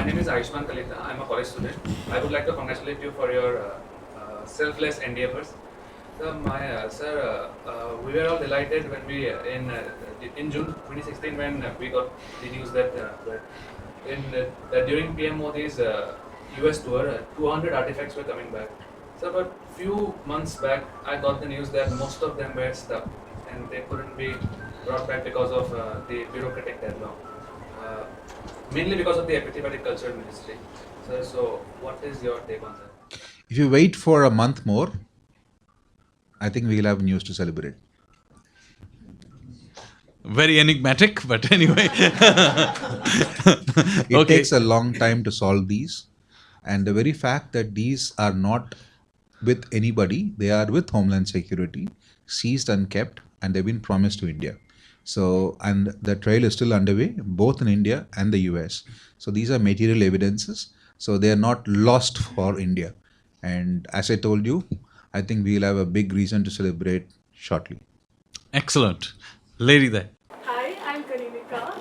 name is Ayushman Kalita. I'm a college student. I would like to congratulate you for your selfless endeavors. So, we were all delighted when we in June 2016 when we got the news that during PM Modi's US tour, 200 artifacts were coming back. So, about few months back, I got the news that most of them were stuck and they couldn't be brought back because of the bureaucratic deadlock. Uh, Mainly because of the epidemic culture ministry. So what is your take on that? If you wait for a month more, I think we'll have news to celebrate. Very enigmatic, but anyway. It takes a long time to solve these. And the very fact that these are not with anybody, they are with Homeland Security, seized and kept, and they've been promised to India. So, and the trial is still underway, both in India and the US. So these are material evidences. So they are not lost for India. And as I told you, I think we'll have a big reason to celebrate shortly. Excellent. Lady there. Hi, I'm Kaninika.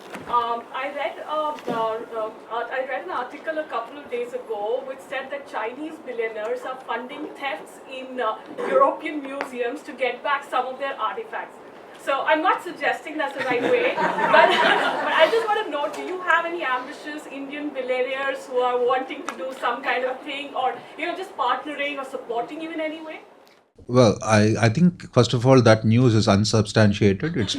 I read an article a couple of days ago which said that Chinese billionaires are funding thefts in European museums to get back some of their artifacts. So I'm not suggesting that's the right way, but I just want to know, do you have any ambitious Indian billionaires who are wanting to do some kind of thing, or just partnering or supporting you in any way? Well, I think first of all that news is unsubstantiated.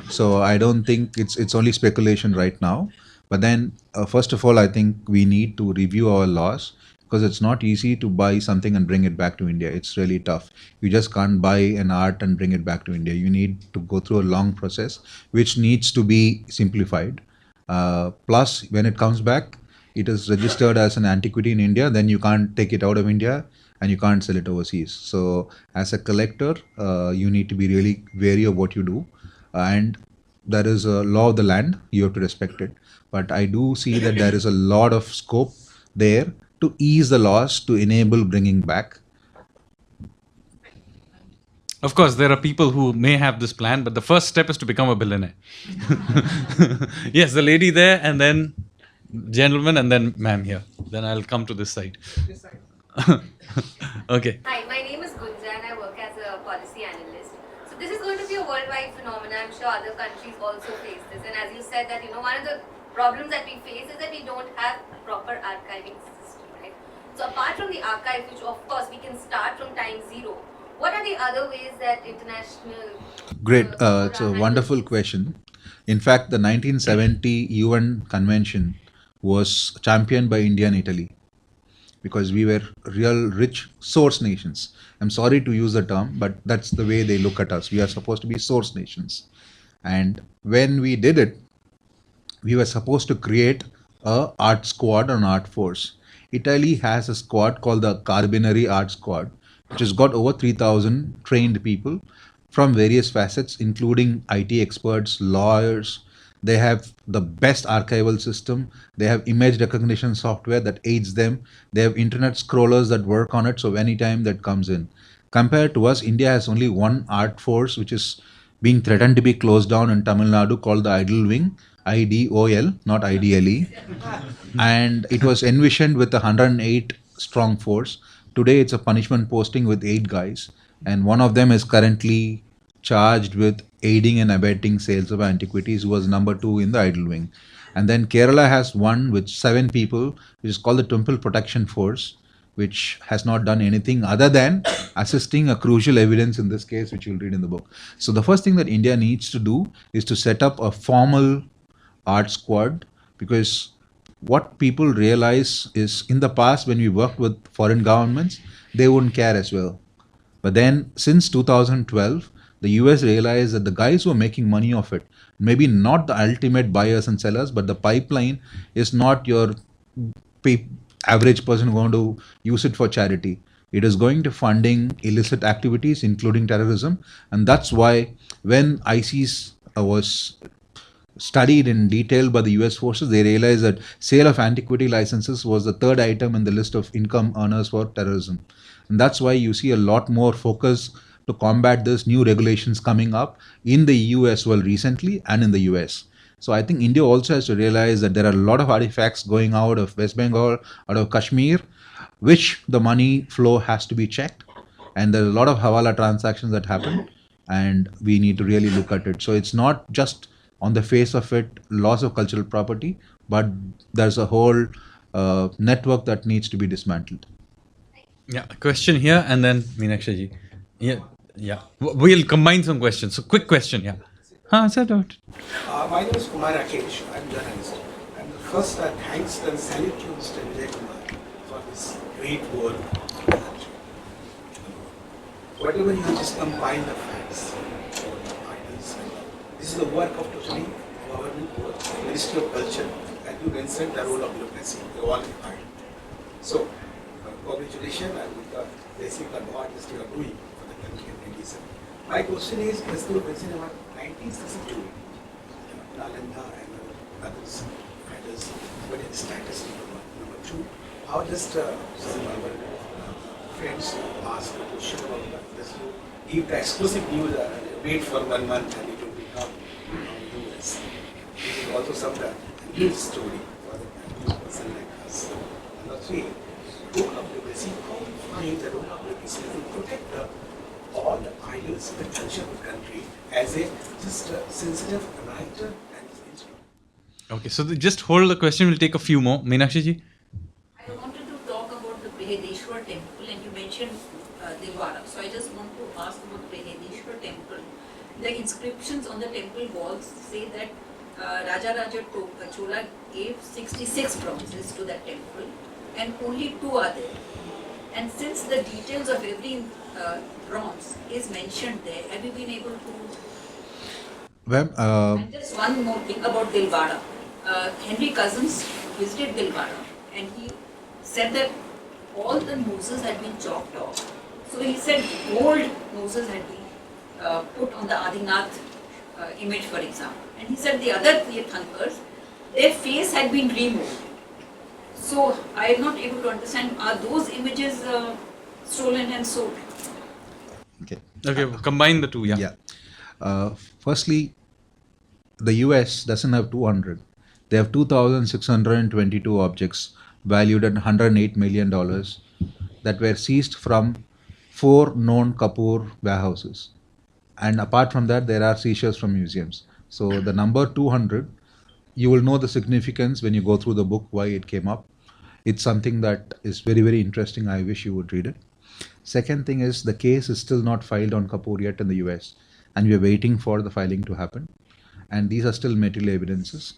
So I don't think it's only speculation right now. But then first of all, I think we need to review our laws because it's not easy to buy something and bring it back to India. It's really tough. You just can't buy an art and bring it back to India. You need to go through a long process which needs to be simplified. Plus, when it comes back, it is registered as an antiquity in India. Then you can't take it out of India and you can't sell it overseas. So as a collector, you need to be really wary of what you do. And there is a law of the land, you have to respect it. But I do see that there is a lot of scope there to ease the laws to enable bringing back. Of course, there are people who may have this plan, but the first step is to become a billionaire. Yes, the lady there, and then gentleman, and then ma'am here. Then I'll come to this side. This side. Okay. Hi, my name is Gunja and I work as a policy analyst. So this is going to be a worldwide phenomenon. I'm sure other countries also face this. And as you said that, one of the problems that we face is that we don't have proper archiving system, right? So apart from the archive, which of course we can start from time zero, what are the other ways that international... Great. It's a wonderful question. In fact, the 1970 UN Convention was championed by India and Italy because we were real rich source nations. I'm sorry to use the term, but that's the way they look at us. We are supposed to be source nations. And when we did it, we were supposed to create a art squad or an art force. Italy has a squad called the Carabinieri Art Squad, which has got over 3,000 trained people from various facets, including IT experts, lawyers. They have the best archival system. They have image recognition software that aids them. They have internet scrollers that work on it, so anytime that comes in. Compared to us, India has only one art force, which is being threatened to be closed down in Tamil Nadu, called the Idol Wing, IDOL, not IDLE. And it was envisioned with a 108 strong force. Today, it's a punishment posting with 8 guys. And one of them is currently charged with aiding and abetting sales of antiquities, who was number 2 in the Idol Wing. And then Kerala has one with 7 people, which is called the Temple Protection Force, which has not done anything other than assisting a crucial evidence in this case, which you'll read in the book. So the first thing that India needs to do is to set up a formal art squad, because what people realize is in the past when we worked with foreign governments, they wouldn't care as well. But then since 2012, the US realized that the guys who are making money off it, maybe not the ultimate buyers and sellers, but the pipeline is not your average person going to use it for charity. It is going to funding illicit activities, including terrorism. And that's why when ISIS was studied in detail by the US forces, they realized that sale of antiquity licenses was the 3rd item in the list of income earners for terrorism. And that's why you see a lot more focus to combat this, new regulations coming up in the EU as well recently and in the US. So I think India also has to realize that there are a lot of artifacts going out of West Bengal, out of Kashmir, which the money flow has to be checked. And there are a lot of Hawala transactions that happen, and we need to really look at it. So it's not just on the face of it loss of cultural property, but there's a whole network that needs to be dismantled. Yeah, a question here and then Meenakshi ji. Yeah. We'll combine some questions. So quick question, yeah. Said out. My name is Kumar Rakesh. I'm a journalist. And first, thanks and salute to Mr. Vijay Kumar for this great work. Whatever you just combine the facts, this is the work of totally government, Ministry of Culture, and you mentioned the role of democracy. You all defined. So, congratulations and with the basic award that you are doing for the country and nation. My question is, as you mentioned about 1962, Nalanda and others, fighters, what is the status number two? How just some of our friends ask a question about this? Give the exclusive news, wait for 1 month and it will become US. It is also some news story for the person like us. Number three, role of diplomacy. How do you find the role of diplomacy to protect all the ideals, the culture of the country as a just sensitive writer and instrument? Okay, so just hold the question. We'll take a few more. Meenakshi ji. I wanted to talk about the Brihadeshwar temple and you mentioned Dilwara. So I just want to ask about Brihadeshwar temple. The inscriptions on the temple walls say that Raja Chola gave 66 bronzes to that temple and only 2 are there. And since the details of every bronze is mentioned there, have you been able to... And just one more thing about Dilwara. Henry Cousins visited Dilwara and he said that all the noses had been chopped off. So he said gold noses had been put on the Adinath image, for example. And he said the other 3 Thankars, their face had been removed. So I am not able to understand, are those images stolen and sold? Okay, combine the two, yeah. Firstly, the US doesn't have 200. They have 2,622 objects valued at $108 million that were seized from 4 known Kapoor warehouses. And apart from that, there are seizures from museums. So the number 200, you will know the significance when you go through the book, why it came up. It's something that is very, very interesting. I wish you would read it. Second thing is the case is still not filed on Kapoor yet in the US. And we are waiting for the filing to happen. And these are still material evidences.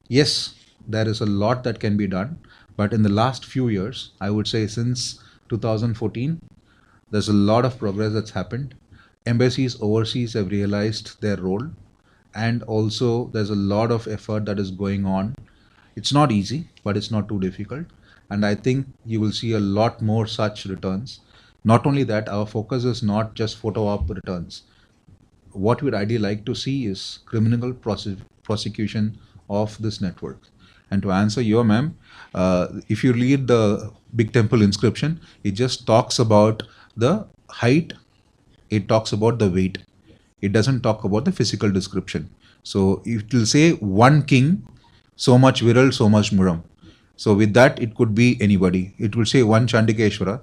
Yes, there is a lot that can be done. But in the last few years, I would say since 2014, there's a lot of progress that's happened. Embassies overseas have realized their role. And also there's a lot of effort that is going on. It's not easy, but it's not too difficult. And I think you will see a lot more such returns. Not only that, our focus is not just photo op returns. What we'd ideally like to see is criminal prosecution of this network. And to answer your ma'am, if you read the Big Temple inscription, it just talks about the height, it talks about the weight. It doesn't talk about the physical description. So it will say one king, so much viral, so much muram. So with that, it could be anybody. It will say one Chandikeshwara.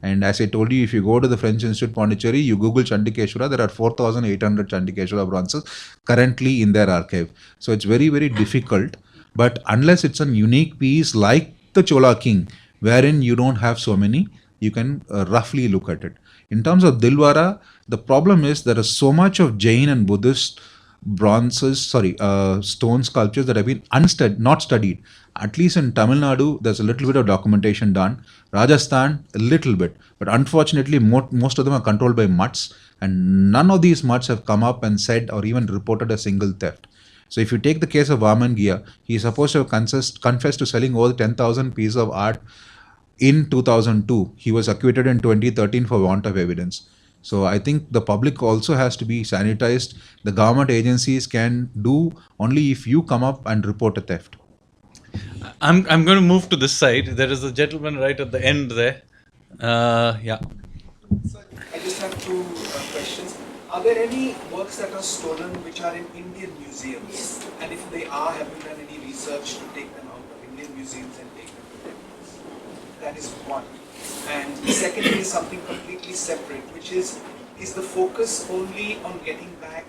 And as I told you, if you go to the French Institute Pondicherry, you Google Chandikeshwara, there are 4,800 Chandikeshwara bronzes currently in their archive. So it's very, very difficult. But unless it's a unique piece like the Chola king, wherein you don't have so many, you can roughly look at it. In terms of Dilwara, the problem is there is so much of Jain and Buddhist stone sculptures that have been not studied. At least in Tamil Nadu, there's a little bit of documentation done. Rajasthan, a little bit. But unfortunately, most of them are controlled by mutts. And none of these mutts have come up and said or even reported a single theft. So if you take the case of Vaman Gia, he is supposed to have confessed to selling over 10,000 pieces of art in 2002. He was acquitted in 2013 for want of evidence. So I think the public also has to be sanitized. The government agencies can do only if you come up and report a theft. I'm going to move to this side. There is a gentleman right at the end there. Yeah. Sir, I just have 2 questions. Are there any works that are stolen which are in Indian museums? And And if they are, have you done any research to take them out of Indian museums and take them to temples? That is one. And secondly is something completely separate, which is the focus only on getting back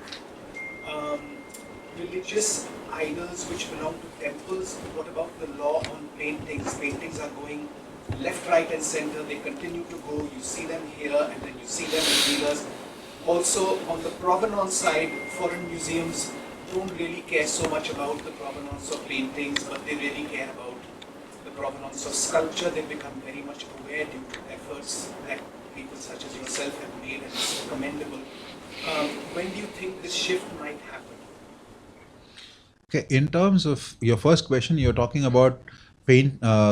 religious idols which belong to temples? What about the law on paintings? Paintings are going left, right and center. They continue to go. You see them here and then you see them in dealers. Also on the provenance side, foreign museums don't really care so much about the provenance of paintings, but they really care about the provenance of sculpture. They've become very much aware due to efforts that people such as yourself have made, and it's commendable. When do you think this shift might happen? Okay, in terms of your first question, you're talking about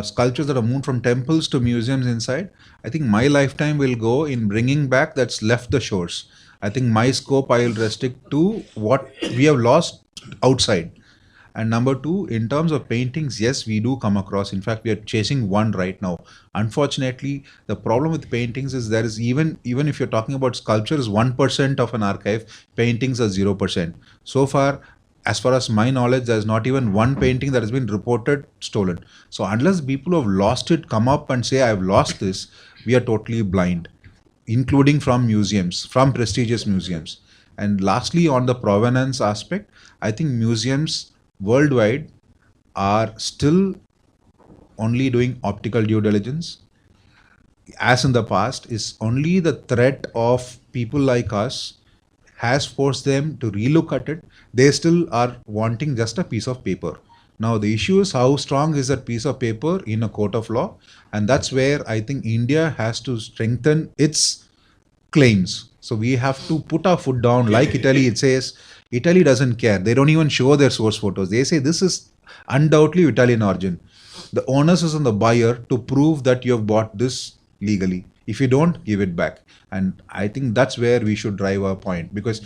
sculptures that are moved from temples to museums inside. I think my lifetime will go in bringing back that's left the shores. I think my scope I will restrict to what we have lost outside. And number two, in terms of paintings, yes, we do come across. In fact, we are chasing one right now. Unfortunately, the problem with paintings is there is even if you're talking about sculptures, 1% of an archive, paintings are 0%. So far as my knowledge, there's not even one painting that has been reported stolen. So unless people who have lost it come up and say, I've lost this, we are totally blind, including from museums, from prestigious museums. And lastly, on the provenance aspect, I think museums worldwide are still only doing optical due diligence. As in the past, is only the threat of people like us has forced them to relook at it. They still are wanting just a piece of paper. Now the issue is how strong is that piece of paper in a court of law, and that's where I think India has to strengthen its claims. So we have to put our foot down. Like Italy, it says Italy doesn't care. They don't even show their source photos. They say this is undoubtedly Italian origin. The onus is on the buyer to prove that you have bought this legally. If you don't, give it back. And I think that's where we should drive our point, because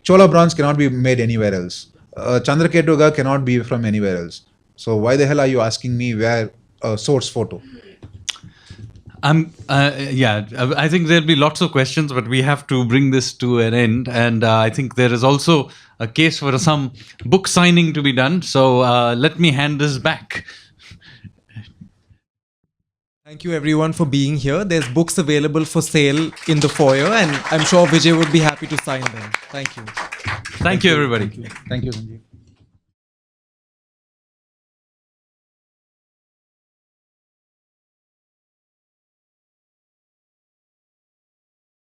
Chola bronze cannot be made anywhere else. Chandraketuga cannot be from anywhere else. So why the hell are you asking me where a source photo? I think there'll be lots of questions, but we have to bring this to an end. And I think there is also a case for some book signing to be done. So let me hand this back. Thank you everyone for being here. There's books available for sale in the foyer, and I'm sure Vijay would be happy to sign them. Thank you. Thank you, everybody. Thank you, Sanjeev.